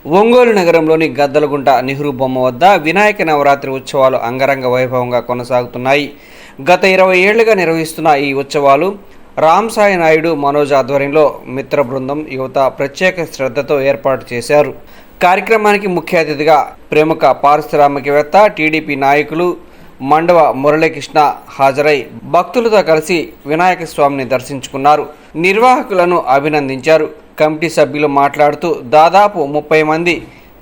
ఒంగోలు నగరంలోని గద్దలగుంట నెహ్రూ బొమ్మ వద్ద వినాయక నవరాత్రి ఉత్సవాలు అంగరంగ వైభవంగా కొనసాగుతున్నాయి. గత 20 ఏళ్లుగా నిర్వహిస్తున్న ఈ ఉత్సవాలు రామ్సాయి నాయుడు మనోజ్ ఆధ్వర్యంలో మిత్ర బృందం యువత ప్రత్యేక శ్రద్ధతో ఏర్పాటు చేశారు. కార్యక్రమానికి ముఖ్య అతిథిగా ప్రముఖ పారిశ్రామికవేత్త, టీడీపీ నాయకులు మండవ మురళీకృష్ణ హాజరై భక్తులతో కలిసి వినాయక స్వామిని దర్శించుకున్నారు. నిర్వాహకులను అభినందించారు. కమిటీ సభ్యులు మాట్లాడుతూ దాదాపు 30 మంది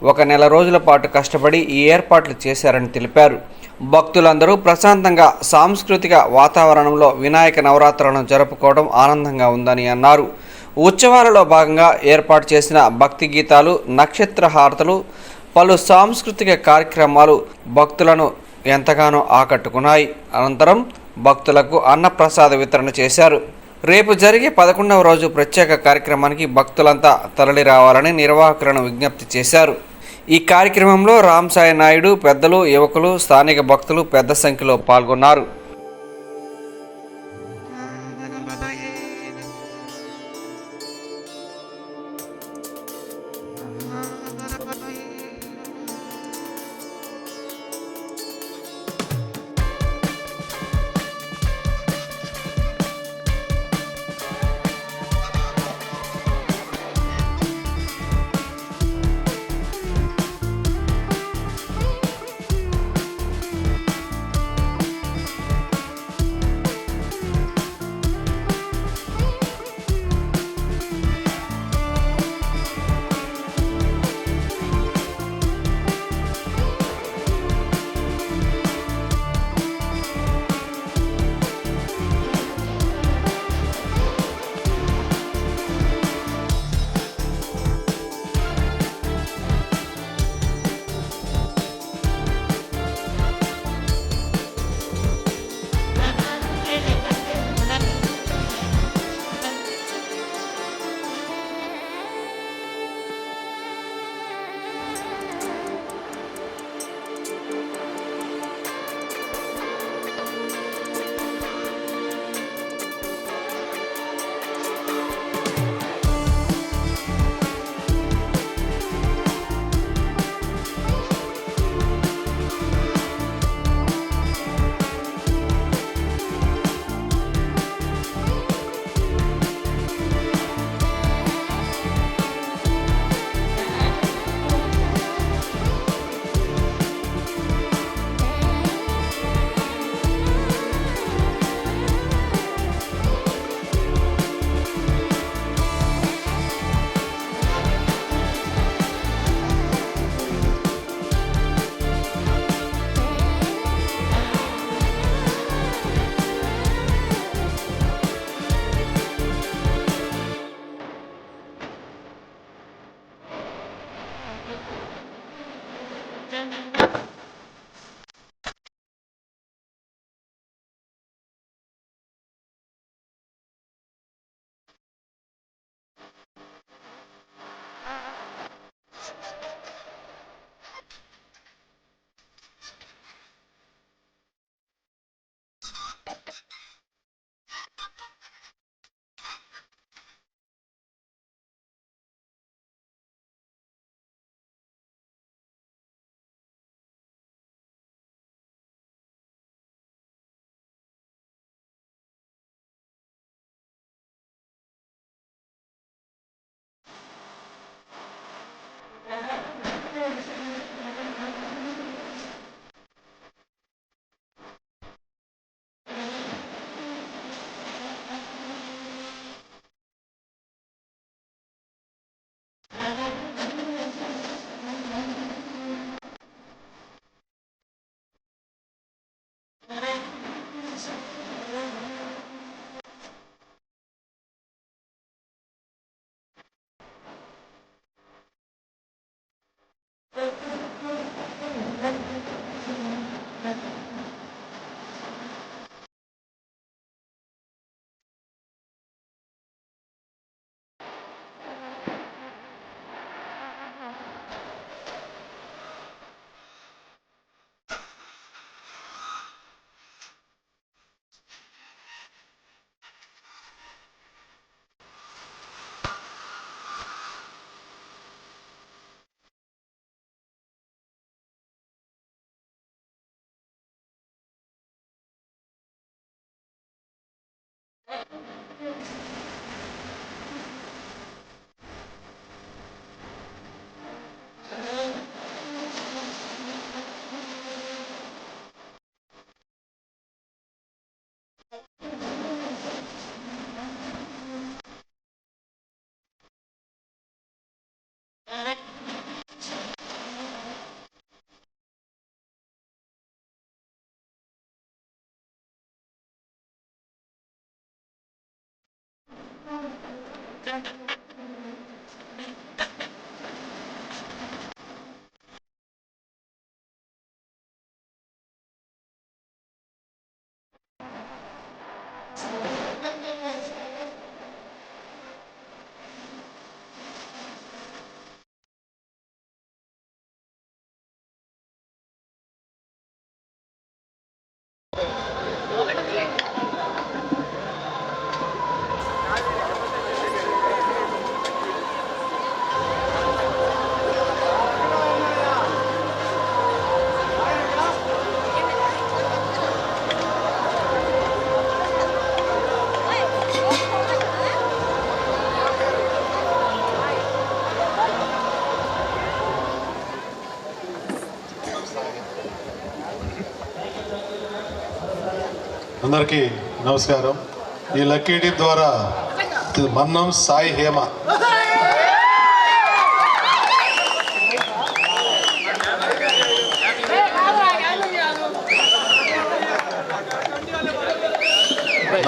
1 నెల రోజుల పాటు కష్టపడి ఈ ఏర్పాట్లు చేశారని తెలిపారు. భక్తులందరూ ప్రశాంతంగా సాంస్కృతిక వాతావరణంలో వినాయక నవరాత్రులను జరుపుకోవడం ఆనందంగా ఉందని అన్నారు. ఉత్సవాలలో భాగంగా ఏర్పాటు చేసిన భక్తి గీతాలు, నక్షత్ర హారతులు, పలు సాంస్కృతిక కార్యక్రమాలు భక్తులను ఎంతగానో ఆకట్టుకున్నాయి. అనంతరం భక్తులకు అన్నప్రసాద వితరణ చేశారు. రేపు జరిగే 11వ రోజు ప్రత్యేక కార్యక్రమానికి భక్తులంతా తరలి రావాలని నిర్వాహకులను విజ్ఞప్తి చేశారు. ఈ కార్యక్రమంలో రామ్సాయి నాయుడు, పెద్దలు, యువకులు, స్థానిక భక్తులు పెద్ద సంఖ్యలో పాల్గొన్నారు. అందరికీ నమస్కారం. ఈ లక్కీ టీప్ ద్వారా మన్నం సాయి హేమ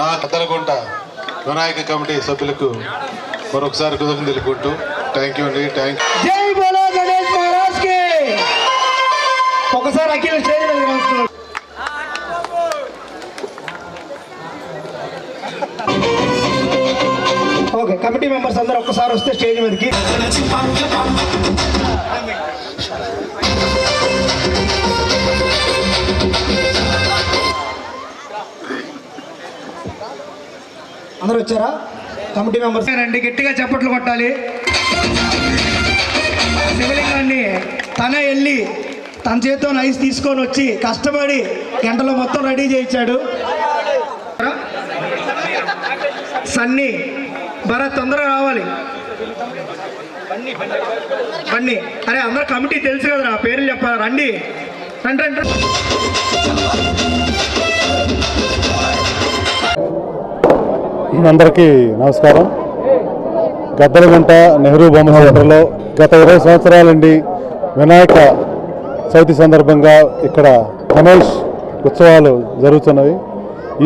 నా కథలగుంట వినాయక కమిటీ సభ్యులకు మరొకసారి కృతజ్ఞతలు తెలుపుకుంటూ థ్యాంక్ యూ అండి. Thank you. జై బోలో గణేష్ మహారాజ్ కి. ఒకసారి అఖిల స్టేజ్ మీద వస్తున్నారు. ఓకే, కమిటీ మెంబర్స్ అందరూ ఒక్కసారి వస్తే స్టేజ్ మీదకి. అందరూ వచ్చారా? కమిటీ మెంబర్స్ రండి, గట్టిగా చప్పట్లు కొట్టాలి. శివలింగాన్ని తనే వెళ్ళి తన చేతితో ఐస్ తీసుకొని వచ్చి కష్టపడి గంటలో మొత్తం రెడీ చేయించాడు. సన్నీ భరత్ తొందరగా రావాలి. బన్నీ, అరే అందరు కమిటీ తెలుసు కదరా, పేర్లు చెప్పాలి. రండి రండి రండి. అందరికీ నమస్కారం. గద్దలగుంట నెహ్రూ బొమ్మ సెంటర్లో గత 20 సంవత్సరాల నుండి వినాయక చవితి సందర్భంగా ఇక్కడ గణేష్ ఉత్సవాలు జరుగుతున్నవి.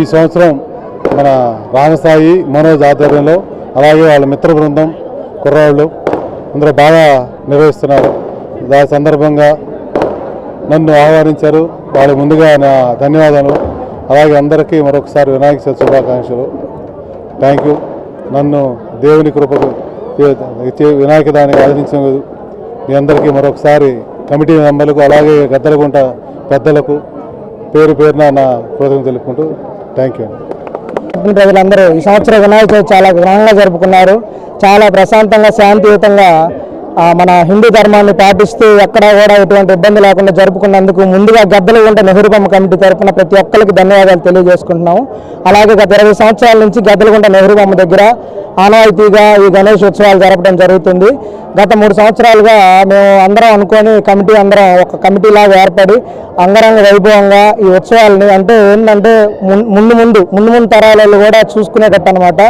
ఈ సంవత్సరం మన రామసాయి మనోజ్ ఆధ్వర్యంలో, అలాగే వాళ్ళ మిత్ర బృందం కుర్రాళ్ళు అందరూ బాగా నిర్వహిస్తున్నారు. దాని సందర్భంగా నన్ను ఆహ్వానించారు. వాళ్ళకి ముందుగా నా ధన్యవాదాలు. అలాగే అందరికీ మరొకసారి వినాయక చవితి శుభాకాంక్షలు. Thank you. నన్ను దేవుని కృపకు వినాయక దానికి ఆదరించినందుకు మీ అందరికీ మరొకసారి కమిటీ మెంబర్లకు, అలాగే గద్దలగుంట పెద్దలకు పేరు పేరున నా కృతజ్ఞతలు తెలుపుకుంటూ థ్యాంక్ యూ. ప్రజలందరూ ఈ సంవత్సరం వినాయక చవితి చాలా ఘనంగా జరుపుకున్నారు. చాలా ప్రశాంతంగా శాంతియుతంగా మన హిందూ ధర్మాన్ని పాటిస్తూ ఎక్కడా కూడా ఎటువంటి ఇబ్బంది లేకుండా జరుపుకున్నందుకు ముందుగా గద్దలగుంట నెహ్రూ బొమ్మ కమిటీ తరఫున ప్రతి ఒక్కరికి ధన్యవాదాలు తెలియజేసుకుంటున్నాము. అలాగే గత 20 సంవత్సరాల నుంచి గద్దలగుంట నెహ్రూ బొమ్మ దగ్గర ఆనవాయితీగా ఈ గణేష్ ఉత్సవాలు జరపడం జరుగుతుంది. గత 3 సంవత్సరాలుగా మేము అందరం అనుకొని కమిటీ అందరం ఒక కమిటీలాగా ఏర్పడి అంగరంగ వైభవంగా ఈ ఉత్సవాలని, అంటే ఏంటంటే ముందు తరాలలో కూడా చూసుకునేటట్టు అనమాట.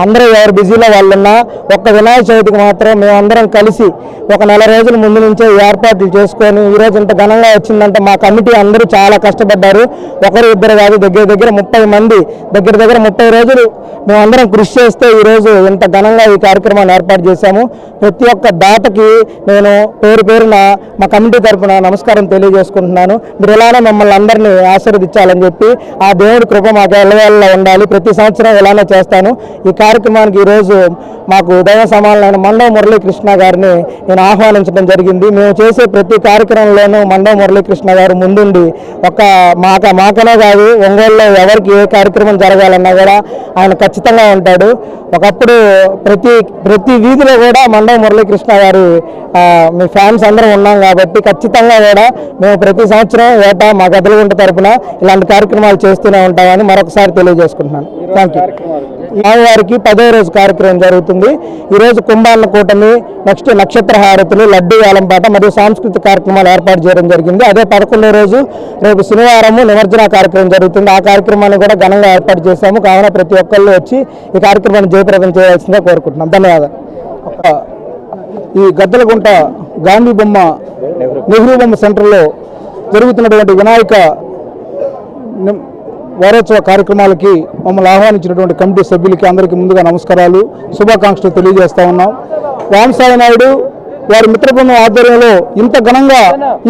అందరూ ఎవరు బిజీలో వాళ్ళున్నా ఒక్క వినాయక చవితికి మాత్రం మేమందరం కలిసి ఒక నెల రోజుల ముందు నుంచే ఏర్పాట్లు చేసుకొని ఈరోజు ఇంత ఘనంగా వచ్చిందంటే మా కమిటీ అందరూ చాలా కష్టపడ్డారు. ఒకరు ఇద్దరు కాదు, దగ్గర 30 మంది, దగ్గర 30 రోజులు మేమందరం కృషి చేస్తే ఈరోజు ఇంత ఘనంగా ఈ కార్యక్రమాన్ని ఏర్పాటు చేశాము. ప్రతి ఒక్క దాతకి నేను పేరు పేరున మా కమిటీ తరఫున నమస్కారం తెలియజేసుకుంటున్నాను. మీరు ఇలానే మమ్మల్ని అందరినీ ఆశీర్వదించాలని చెప్పి ఆ దేవుడి కృప మాకు ఎల్లవేళలా ఉండాలి. ప్రతి సంవత్సరం ఇలానే చేస్తాను. ఈ కార్యక్రమానికి ఈరోజు మాకు దైవ సమానులైన మండవ మురళీకృష్ణ గారిని నేను ఆహ్వానించడం జరిగింది. మేము చేసే ప్రతి కార్యక్రమంలోనూ మండవ మురళీకృష్ణ గారు ముందుండి మాకనే కాదు, ఒంగోలులో ఎవరికి ఏ కార్యక్రమం జరగాలన్నా కూడా ఆయన ఖచ్చితంగా ఉంటాడు. ఒకప్పుడు ప్రతి వీధిలో కూడా మండవ మురళీకృష్ణ గారి మీ ఫ్యాన్స్ అందరం ఉన్నాం కాబట్టి ఖచ్చితంగా కూడా మేము ప్రతి సంవత్సరం ఏటా మా గద్దలగుంట తరపున ఇలాంటి కార్యక్రమాలు చేస్తూనే ఉంటామని మరొకసారి తెలియజేసుకుంటున్నాను. Thank you. వారికి 10వ రోజు కార్యక్రమం జరుగుతుంది. ఈరోజు కుంభాన్న కూటమి, నెక్స్ట్ నక్షత్ర హారతులు, లడ్డూ వేలంపాట మరియు సాంస్కృతిక కార్యక్రమాలు ఏర్పాటు చేయడం జరిగింది. అదే 11వ రోజు రేపు శనివారము నిమజ్జన కార్యక్రమం జరుగుతుంది. ఆ కార్యక్రమాన్ని కూడా ఘనంగా ఏర్పాటు చేశాము. కావున ప్రతి ఒక్కళ్ళు వచ్చి ఈ కార్యక్రమాన్ని జయప్రదం చేయాల్సిందిగా కోరుకుంటున్నాం. ధన్యవాదాలు. ఈ గద్దలగుంట గాంధీ బొమ్మ నెహ్రూ బొమ్మ సెంటర్లో జరుగుతున్నటువంటి వినాయక వారోత్సవ కార్యక్రమాలకి మమ్మల్ని ఆహ్వానించినటువంటి కమిటీ సభ్యులకి అందరికీ ముందుగా నమస్కారాలు, శుభాకాంక్షలు తెలియజేస్తా ఉన్నాం. రామసాయి నాయుడు వారి మిత్ర బృందం ఆధ్వర్యంలో ఇంత ఘనంగా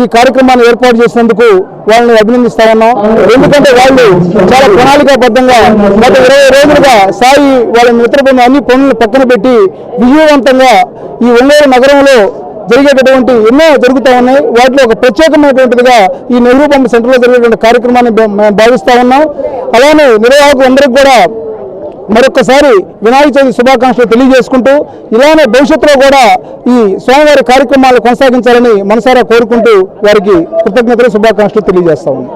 ఈ కార్యక్రమాన్ని ఏర్పాటు చేసినందుకు వాళ్ళని అభినందిస్తా ఉన్నాం. ఎందుకంటే వాళ్ళు చాలా ప్రణాళికాబద్ధంగా గత 20 రోజులుగా సాయి వాళ్ళ మిత్ర బృందం అన్ని పనులను పక్కన పెట్టి విజయవంతంగా ఈ ఒంగోలు నగరంలో జరిగేటటువంటి ఎన్నో జరుగుతూ ఉన్నాయి. వాటిలో ఒక ప్రత్యేకమైనటువంటిదిగా ఈ నెహ్రూ బొమ్మ సెంటర్లో జరిగేటువంటి కార్యక్రమాన్ని మేము భావిస్తూ ఉన్నాం. అలానే నిర్వాహకులందరికీ కూడా మరొకసారి వినాయక చవితి శుభాకాంక్షలు తెలియజేసుకుంటూ ఇలానే భవిష్యత్తులో కూడా ఈ స్వామివారి కార్యక్రమాలు కొనసాగించాలని మనసారా కోరుకుంటూ వారికి కృతజ్ఞతలు శుభాకాంక్షలు తెలియజేస్తా ఉన్నాం.